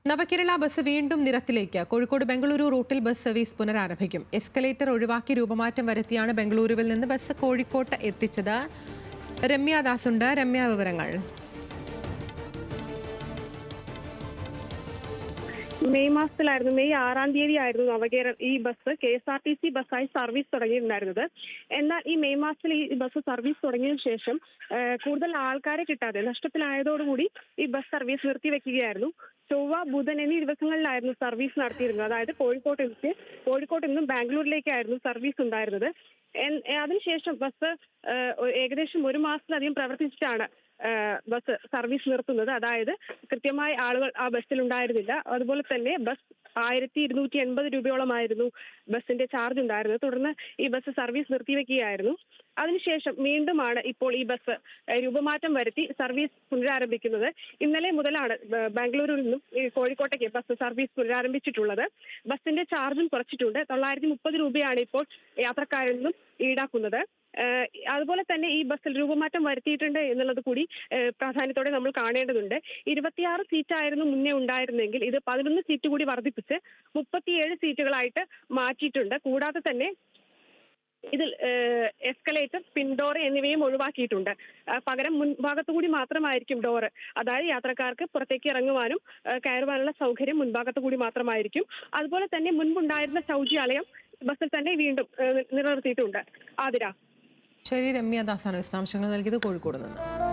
നവകേരള bus വീണ്ടും നിരത്തിലേക്ക്. കോഴിക്കോട് ബംഗളൂരു റൂട്ടിൽ bus service പുനരാരംഭിക്കും. എസ്കലേറ്റർ ഒഴിവാക്കി രൂപമാറ്റം വരുത്തിയാണ് ബംഗളൂരുവിൽ നിന്ന് ബസ് കോഴിക്കോട്ട് എത്തിച്ചത്. രമ്യ ദാസുണ്ട്. രമ്യ, വിവരങ്ങൾ. മെയ് മാസത്തിലായിരുന്നു, മെയ് 6-ാം തീയതി ആയിരുന്നു നവകേരള ഈ ബസ് KSRTC ബസ്സായി സർവീസ് തുടങ്ങിയിട്ടുണ്ടായിരുന്നത്. എന്നാൽ ഈ മെയ് മാസത്തിൽ ഈ ബസ് സർവീസ് തുടങ്ങിയതിനു ശേഷം കൂടുതൽ ആൾക്കാരെ കിട്ടാതെ നഷ്ടത്തിലായതോടുകൂടി ഈ ബസ് സർവീസ് നിർത്തിവെക്കുകയായിരുന്നു. ചൊവ്വ, ബുധൻ എന്നീ ദിവസങ്ങളിലായിരുന്നു സർവീസ് നടത്തിയിരുന്നത്. അതായത് കോഴിക്കോട്ട് നിന്നും ബാംഗ്ലൂരിലേക്കായിരുന്നു സർവീസ് ഉണ്ടായിരുന്നത്. അതിനുശേഷം ബസ് ഏകദേശം 1 മാസത്തിലധികം പ്രവർത്തിച്ചിട്ടാണ് ബസ് സർവീസ് നിർത്തുന്നത്. അതായത് കൃത്യമായി ആളുകൾ ആ ബസ്സിൽ ഉണ്ടായിരുന്നില്ല. അതുപോലെ തന്നെ ബസ് 1280 രൂപയോളമായിരുന്നു ബസ്സിന്റെ ചാർജ് ഉണ്ടായിരുന്നത്. തുടർന്ന് ഈ ബസ് സർവീസ് നിർത്തിവെക്കുകയായിരുന്നു. അതിനുശേഷം വീണ്ടുമാണ് ഇപ്പോൾ ഈ ബസ് രൂപമാറ്റം വരുത്തി സർവീസ് പുനരാരംഭിക്കുന്നത്. ഇന്നലെ മുതലാണ് ബാംഗ്ലൂരിൽ നിന്നും കോഴിക്കോട്ടേക്ക് ബസ് സർവീസ് പുനരാരംഭിച്ചിട്ടുള്ളത്. ബസ്സിന്റെ ചാർജും കുറച്ചിട്ടുണ്ട്. 930 രൂപയാണ് ഇപ്പോൾ യാത്രക്കാരിൽ നിന്നും ഈടാക്കുന്നത്. അതുപോലെ തന്നെ ഈ ബസ്സിൽ രൂപമാറ്റം വരുത്തിയിട്ടുണ്ട് എന്നുള്ളത് കൂടി പ്രാധാന്യത്തോടെ നമ്മൾ കാണേണ്ടതുണ്ട്. 26 സീറ്റായിരുന്നു മുന്നേ ഉണ്ടായിരുന്നെങ്കിൽ ഇത് 11 സീറ്റ് കൂടി വർദ്ധിപ്പിച്ച് 37 സീറ്റുകളായിട്ട് മാറ്റിയിട്ടുണ്ട്. കൂടാതെ തന്നെ ഇതിൽ എസ്കലേറ്റർ, സ്പിൻ ഡോർ എന്നിവയും ഒഴിവാക്കിയിട്ടുണ്ട്. പകരം മുൻഭാഗത്തുകൂടി മാത്രമായിരിക്കും ഡോറ്. അതായത് യാത്രക്കാർക്ക് പുറത്തേക്ക് ഇറങ്ങുവാനും കയറുവാനുള്ള സൗകര്യം മുൻഭാഗത്തുകൂടി മാത്രമായിരിക്കും. അതുപോലെ തന്നെ മുൻപുണ്ടായിരുന്ന ശൗചാലയം ബസ്സിൽ തന്നെ വീണ്ടും നിലനിർത്തിയിട്ടുണ്ട്. ആതിര. ശരി, രമ്യ ദാസാണ് വിശദാംശങ്ങൾ നൽകിയത് കോഴിക്കോട് നിന്ന്.